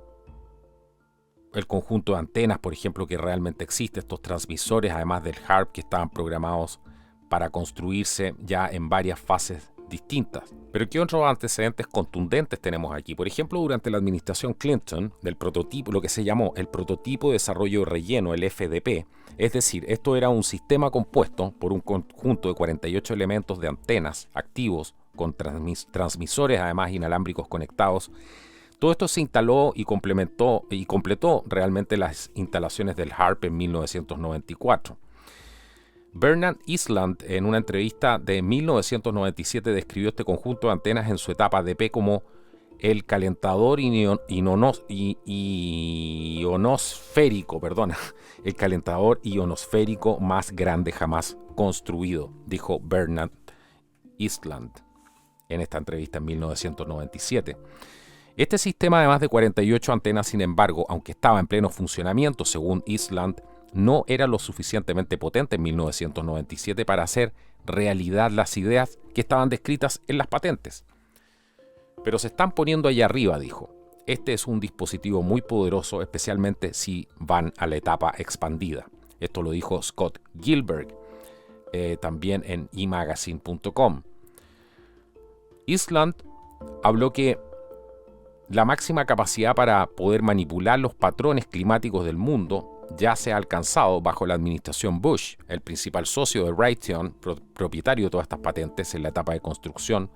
el conjunto de antenas, por ejemplo, que realmente existe, estos transmisores, además del HARP, que estaban programados para construirse ya en varias fases distintas. Pero ¿qué otros antecedentes contundentes tenemos aquí? Por ejemplo, durante la administración Clinton, del prototipo, lo que se llamó el prototipo de desarrollo relleno, el FDP, es decir, esto era un sistema compuesto por un conjunto de 48 elementos de antenas activos con transmisores además inalámbricos conectados. Todo esto se instaló y completó realmente las instalaciones del HARP en 1994. Bernard Eastland, en una entrevista de 1997, describió este conjunto de antenas en su etapa DP como el calentador ionosférico más grande jamás construido, dijo Bernard Eastland en esta entrevista en 1997. Este sistema de más de 48 antenas, sin embargo, aunque estaba en pleno funcionamiento, según Eastland, no era lo suficientemente potente en 1997 para hacer realidad las ideas que estaban descritas en las patentes. Pero se están poniendo allá arriba, dijo. Este es un dispositivo muy poderoso, especialmente si van a la etapa expandida. Esto lo dijo Scott Gilbert, también en emagazine.com. Eastland habló que la máxima capacidad para poder manipular los patrones climáticos del mundo ya se ha alcanzado bajo la administración Bush, el principal socio de Raytheon, propietario de todas estas patentes en la etapa de construcción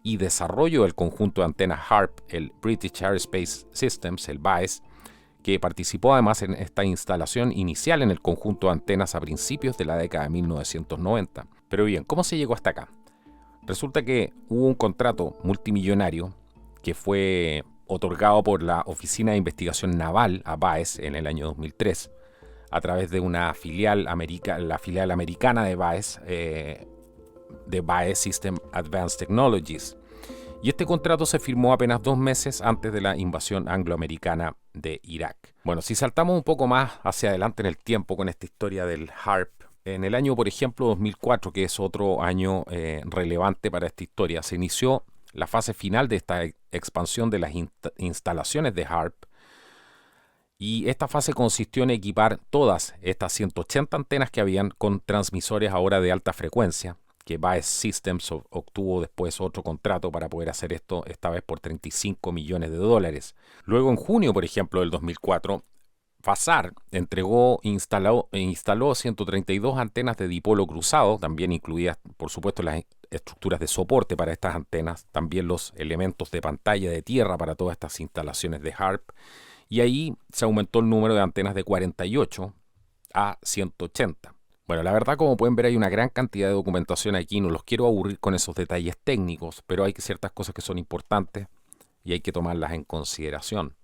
y desarrollo del conjunto de antenas HARP, el British Aerospace Systems, el BAES, que participó además en esta instalación inicial en el conjunto de antenas a principios de la década de 1990. Pero bien, ¿cómo se llegó hasta acá? Resulta que hubo un contrato multimillonario que fue otorgado por la Oficina de Investigación Naval a BAES en el año 2003, a través de una filial la filial americana de BAES System Advanced Technologies. Y este contrato se firmó apenas 2 meses antes de la invasión angloamericana de Irak. Bueno, si saltamos un poco más hacia adelante en el tiempo con esta historia del HARP, en el año, por ejemplo, 2004, que es otro año relevante para esta historia, se inició la fase final de esta expansión de las instalaciones de HARP, y esta fase consistió en equipar todas estas 180 antenas que habían con transmisores ahora de alta frecuencia, que BAES Systems obtuvo después otro contrato para poder hacer esto, esta vez por $35 millones. Luego, en junio, por ejemplo, del 2004, FASAR entregó e instaló 132 antenas de dipolo cruzado, también incluidas, por supuesto, las estructuras de soporte para estas antenas, también los elementos de pantalla de tierra para todas estas instalaciones de HARP, y ahí se aumentó el número de antenas de 48 a 180. Bueno, la verdad, como pueden ver, hay una gran cantidad de documentación aquí, no los quiero aburrir con esos detalles técnicos, pero hay ciertas cosas que son importantes y hay que tomarlas en consideración.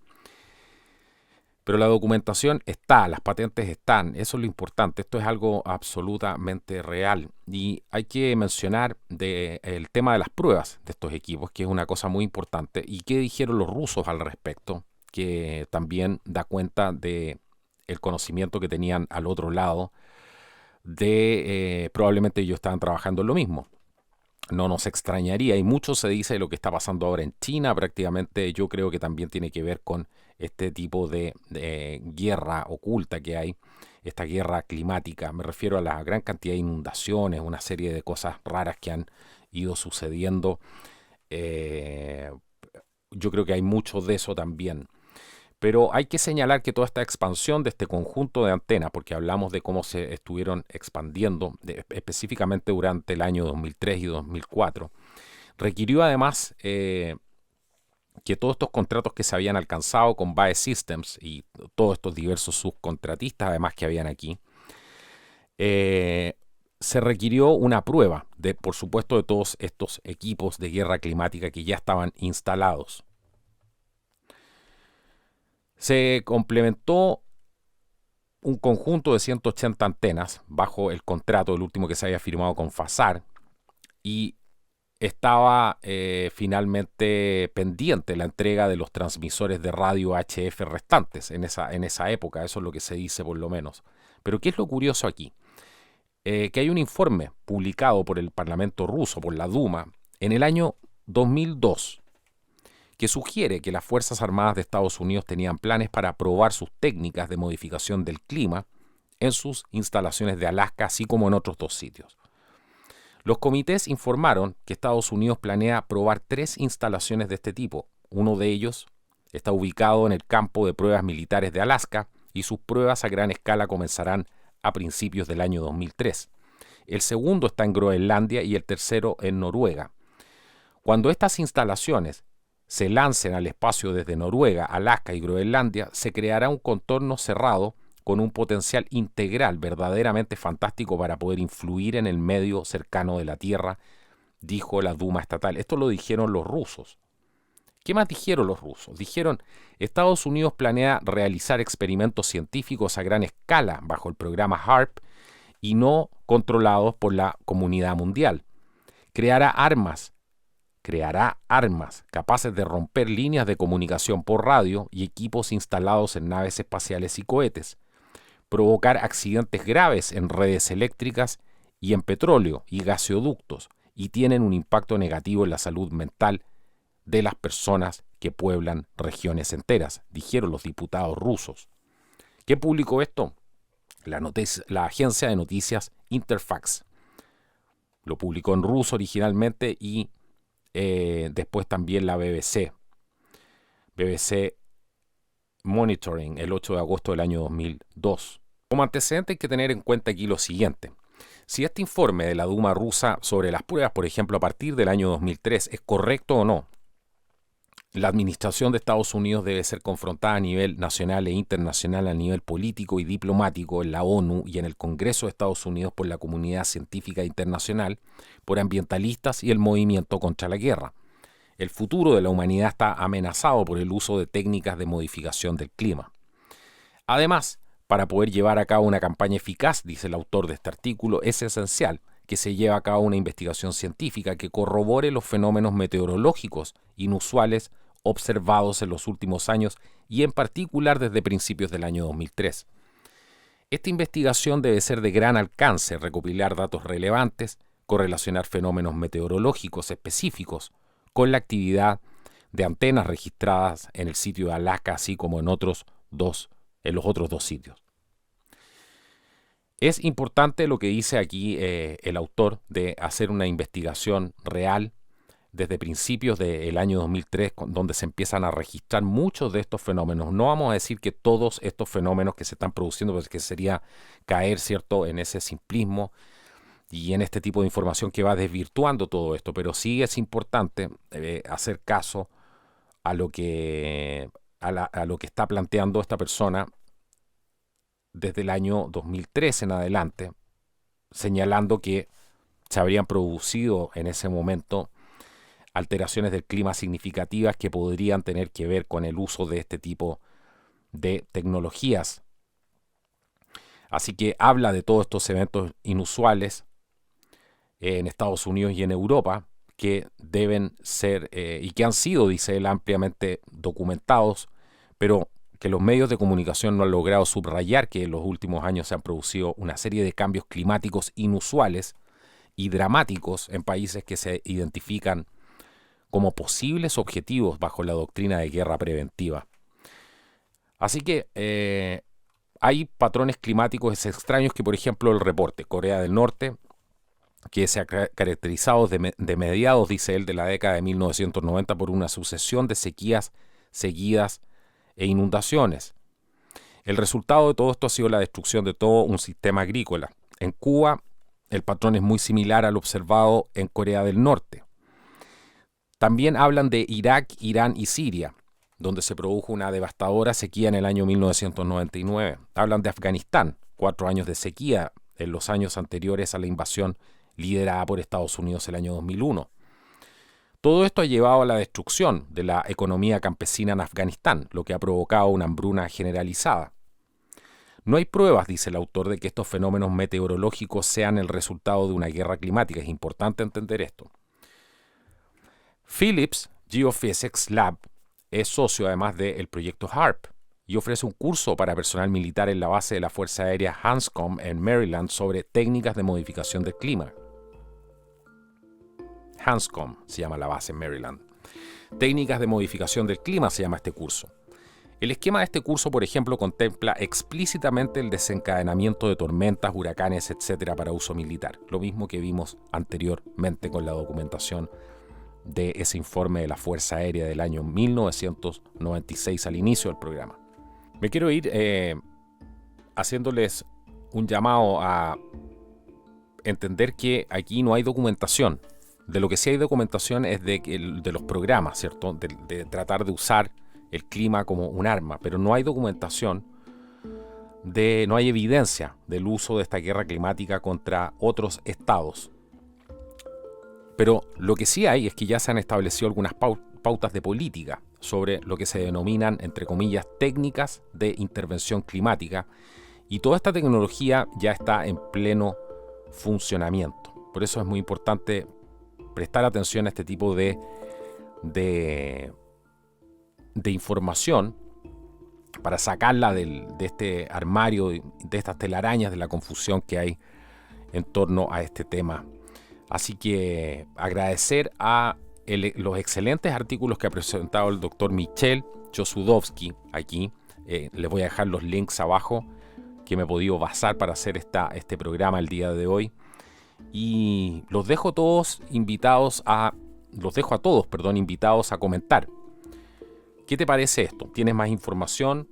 Pero la documentación está, las patentes están, eso es lo importante, esto es algo absolutamente real. Y hay que mencionar el tema de las pruebas de estos equipos, que es una cosa muy importante. ¿Y qué dijeron los rusos al respecto? Que también da cuenta de el conocimiento que tenían al otro lado de probablemente ellos estaban trabajando en lo mismo. No nos extrañaría, y mucho se dice de lo que está pasando ahora en China, prácticamente yo creo que también tiene que ver con este tipo de guerra oculta que hay, esta guerra climática. Me refiero a la gran cantidad de inundaciones, una serie de cosas raras que han ido sucediendo. Yo creo que hay mucho de eso también. Pero hay que señalar que toda esta expansión de este conjunto de antenas, porque hablamos de cómo se estuvieron expandiendo específicamente durante el año 2003 y 2004, requirió además que todos estos contratos que se habían alcanzado con BAE Systems y todos estos diversos subcontratistas además que habían aquí, se requirió una prueba, por supuesto, de todos estos equipos de guerra climática que ya estaban instalados. Se complementó un conjunto de 180 antenas bajo el contrato, el último que se había firmado con FASAR, y estaba finalmente pendiente la entrega de los transmisores de radio HF restantes en esa época, eso es lo que se dice por lo menos. Pero ¿qué es lo curioso aquí? Que hay un informe publicado por el Parlamento ruso, por la Duma, en el año 2002, que sugiere que las Fuerzas Armadas de Estados Unidos tenían planes para probar sus técnicas de modificación del clima en sus instalaciones de Alaska, así como en otros 2 sitios. Los comités informaron que Estados Unidos planea probar 3 instalaciones de este tipo. Uno de ellos está ubicado en el campo de pruebas militares de Alaska y sus pruebas a gran escala comenzarán a principios del año 2003. El segundo está en Groenlandia y el tercero en Noruega. Cuando estas instalaciones se lancen al espacio desde Noruega, Alaska y Groenlandia, se creará un contorno cerrado con un potencial integral verdaderamente fantástico para poder influir en el medio cercano de la Tierra, dijo la Duma estatal. Esto lo dijeron los rusos. ¿Qué más dijeron los rusos? Dijeron, Estados Unidos planea realizar experimentos científicos a gran escala bajo el programa HARP y no controlados por la comunidad mundial. Creará armas capaces de romper líneas de comunicación por radio y equipos instalados en naves espaciales y cohetes, provocar accidentes graves en redes eléctricas y en petróleo y gaseoductos, y tienen un impacto negativo en la salud mental de las personas que pueblan regiones enteras, dijeron los diputados rusos. ¿Qué publicó esto? La agencia de noticias Interfax. Lo publicó en ruso originalmente y después también la BBC Monitoring, el 8 de agosto del año 2002. Como antecedente hay que tener en cuenta aquí lo siguiente. Si este informe de la Duma rusa sobre las pruebas, por ejemplo, a partir del año 2003, es correcto o no, la administración de Estados Unidos debe ser confrontada a nivel nacional e internacional, a nivel político y diplomático en la ONU y en el Congreso de Estados Unidos por la comunidad científica internacional, por ambientalistas y el movimiento contra la guerra. El futuro de la humanidad está amenazado por el uso de técnicas de modificación del clima. Además, para poder llevar a cabo una campaña eficaz, dice el autor de este artículo, es esencial que se lleve a cabo una investigación científica que corrobore los fenómenos meteorológicos inusuales observados en los últimos años y en particular desde principios del año 2003. Esta investigación debe ser de gran alcance, recopilar datos relevantes, correlacionar fenómenos meteorológicos específicos con la actividad de antenas registradas en el sitio de Alaska, así como en los otros 2 sitios. Es importante lo que dice aquí el autor de hacer una investigación real desde principios del año 2003, donde se empiezan a registrar muchos de estos fenómenos. No vamos a decir que todos estos fenómenos que se están produciendo, porque sería caer, ¿cierto?, en ese simplismo y en este tipo de información que va desvirtuando todo esto, pero sí es importante hacer caso a lo que está planteando esta persona desde el año 2003 en adelante, señalando que se habrían producido en ese momento alteraciones del clima significativas que podrían tener que ver con el uso de este tipo de tecnologías. Así que habla de todos estos eventos inusuales en Estados Unidos y en Europa que deben ser y que han sido, dice él, ampliamente documentados, pero que los medios de comunicación no han logrado subrayar que en los últimos años se han producido una serie de cambios climáticos inusuales y dramáticos en países que se identifican como posibles objetivos bajo la doctrina de guerra preventiva. Así que hay patrones climáticos extraños que, por ejemplo, el reporte Corea del Norte, que se ha caracterizado de mediados, dice él, de la década de 1990 por una sucesión de sequías seguidas e inundaciones. El resultado de todo esto ha sido la destrucción de todo un sistema agrícola. En Cuba, el patrón es muy similar al observado en Corea del Norte. También hablan de Irak, Irán y Siria, donde se produjo una devastadora sequía en el año 1999. Hablan de Afganistán, 4 años de sequía en los años anteriores a la invasión liderada por Estados Unidos el año 2001. Todo esto ha llevado a la destrucción de la economía campesina en Afganistán, lo que ha provocado una hambruna generalizada. No hay pruebas, dice el autor, de que estos fenómenos meteorológicos sean el resultado de una guerra climática. Es importante entender esto. Phillips Geophysics Lab es socio además del proyecto HARP y ofrece un curso para personal militar en la base de la Fuerza Aérea Hanscom en Maryland sobre técnicas de modificación del clima. Hanscom se llama la base en Maryland. Técnicas de modificación del clima se llama este curso. El esquema de este curso, por ejemplo, contempla explícitamente el desencadenamiento de tormentas, huracanes, etc. para uso militar. Lo mismo que vimos anteriormente con la documentación de ese informe de la Fuerza Aérea del año 1996 al inicio del programa. Me quiero ir haciéndoles un llamado a entender que aquí no hay documentación. De lo que sí hay documentación es de los programas, ¿cierto? De tratar de usar el clima como un arma, pero no hay documentación, no hay evidencia del uso de esta guerra climática contra otros estados. Pero lo que sí hay es que ya se han establecido algunas pautas de política sobre lo que se denominan, entre comillas, técnicas de intervención climática, y toda esta tecnología ya está en pleno funcionamiento. Por eso es muy importante prestar atención a este tipo de información para sacarla de este armario, de estas telarañas, de la confusión que hay en torno a este tema. Así que agradecer a los excelentes artículos que ha presentado el doctor Michel Chossudovsky aquí. Les voy a dejar los links abajo que me he podido basar para hacer este programa el día de hoy. Y los dejo a todos invitados a comentar. ¿Qué te parece esto? ¿Tienes más información?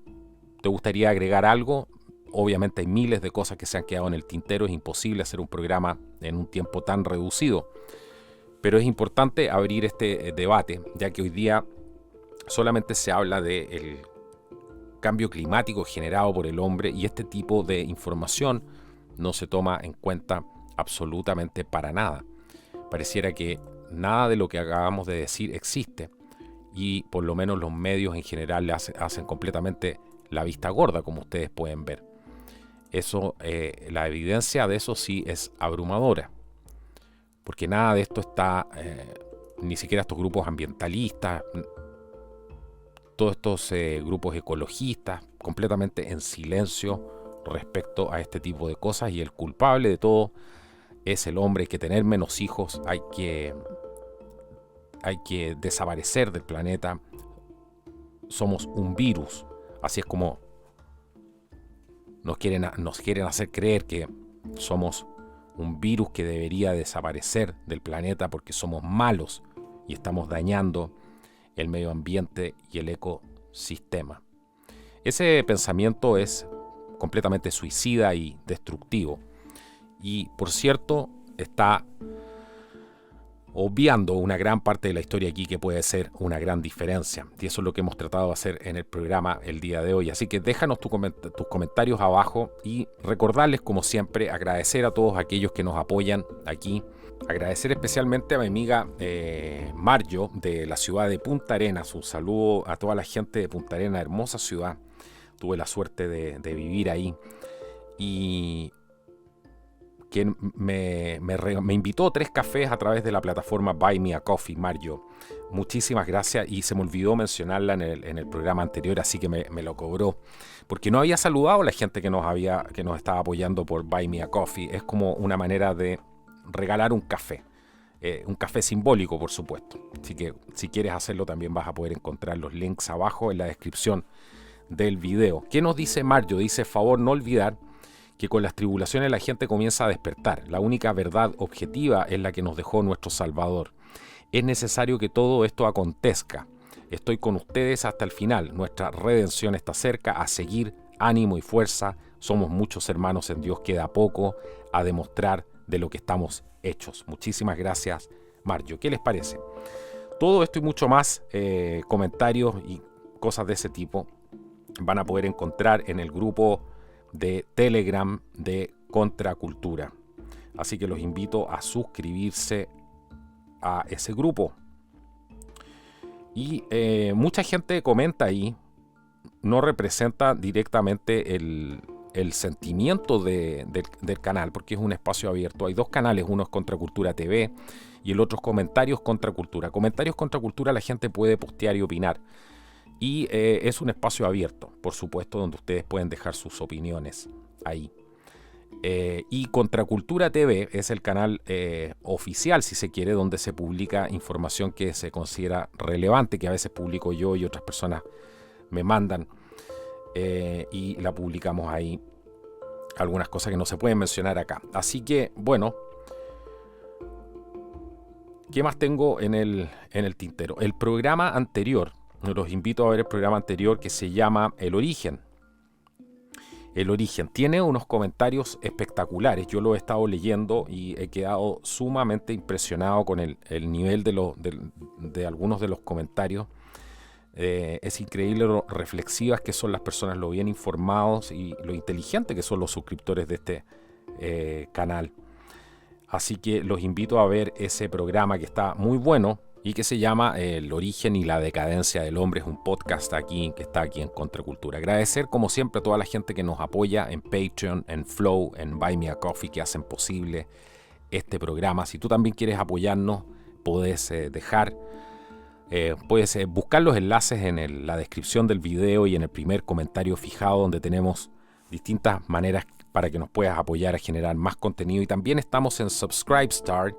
¿Te gustaría agregar algo? Obviamente hay miles de cosas que se han quedado en el tintero. Es imposible hacer un programa en un tiempo tan reducido. Pero es importante abrir este debate, ya que hoy día solamente se habla del cambio climático generado por el hombre y este tipo de información no se toma en cuenta absolutamente para nada. Pareciera que nada de lo que acabamos de decir existe y por lo menos los medios en general le hacen completamente la vista gorda, como ustedes pueden ver. Eso, la evidencia de eso sí es abrumadora, porque nada de esto está, ni siquiera estos grupos ambientalistas, todos estos grupos ecologistas, completamente en silencio respecto a este tipo de cosas, y el culpable de todo es el hombre. Hay que tener menos hijos, hay que desaparecer del planeta. Somos un virus, así es como nos quieren hacer creer que somos un virus que debería desaparecer del planeta porque somos malos y estamos dañando el medio ambiente y el ecosistema. Ese pensamiento es completamente suicida y destructivo. Y por cierto, está obviando una gran parte de la historia aquí que puede ser una gran diferencia. Y eso es lo que hemos tratado de hacer en el programa el día de hoy. Así que déjanos tus comentarios abajo y recordarles, como siempre, agradecer a todos aquellos que nos apoyan aquí. Agradecer especialmente a mi amiga Marjo de la ciudad de Punta Arenas. Un saludo a toda la gente de Punta Arenas, hermosa ciudad. Tuve la suerte de vivir ahí. Y quien me invitó 3 cafés a través de la plataforma Buy Me a Coffee, Marjo. Muchísimas gracias, y se me olvidó mencionarla en el programa anterior, así que me lo cobró. Porque no había saludado a la gente que nos estaba apoyando por Buy Me a Coffee. Es como una manera de regalar un café simbólico, por supuesto. Así que si quieres hacerlo, también vas a poder encontrar los links abajo en la descripción del video. ¿Qué nos dice Marjo? Dice: favor no olvidar que con las tribulaciones la gente comienza a despertar. La única verdad objetiva es la que nos dejó nuestro Salvador. Es necesario que todo esto acontezca. Estoy con ustedes hasta el final. Nuestra redención está cerca. A seguir, ánimo y fuerza. Somos muchos hermanos en Dios. Queda poco a demostrar de lo que estamos hechos. Muchísimas gracias, Marjo. ¿Qué les parece? Todo esto y mucho más, comentarios y cosas de ese tipo, van a poder encontrar en el grupo de Telegram de Contracultura. Así que los invito a suscribirse a ese grupo. Y mucha gente comenta ahí, no representa directamente el sentimiento del canal, porque es un espacio abierto. Hay 2 canales, uno es Contracultura TV y el otro es Comentarios Contracultura. Comentarios Contracultura, la gente puede postear y opinar. Y es un espacio abierto, por supuesto, donde ustedes pueden dejar sus opiniones ahí. Y Contracultura TV es el canal oficial, si se quiere, donde se publica información que se considera relevante, que a veces publico yo y otras personas me mandan, y la publicamos ahí. Algunas cosas que no se pueden mencionar acá. Así que, bueno, ¿qué más tengo en el tintero? El programa anterior. Los invito a ver el programa anterior, que se llama El Origen. El Origen tiene unos comentarios espectaculares. Yo lo he estado leyendo y he quedado sumamente impresionado con el nivel de algunos de los comentarios. Es increíble lo reflexivas que son las personas, lo bien informados y lo inteligentes que son los suscriptores de este canal. Así que los invito a ver ese programa, que está muy bueno y que se llama El Origen y la Decadencia del Hombre. Es un podcast que está aquí en Contracultura. Agradecer, como siempre, a toda la gente que nos apoya en Patreon, en Flow, en Buy Me a Coffee, que hacen posible este programa. Si tú también quieres apoyarnos, puedes buscar los enlaces en la descripción del video y en el primer comentario fijado, donde tenemos distintas maneras para que nos puedas apoyar a generar más contenido. Y también estamos en Subscribestar,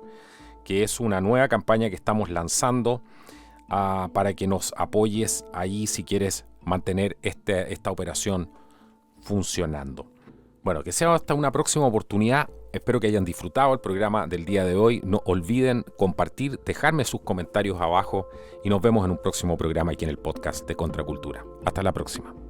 que es una nueva campaña que estamos lanzando para que nos apoyes ahí si quieres mantener esta operación funcionando. Bueno, que sea hasta una próxima oportunidad. Espero que hayan disfrutado el programa del día de hoy. No olviden compartir, dejarme sus comentarios abajo y nos vemos en un próximo programa aquí en el podcast de Contracultura. Hasta la próxima.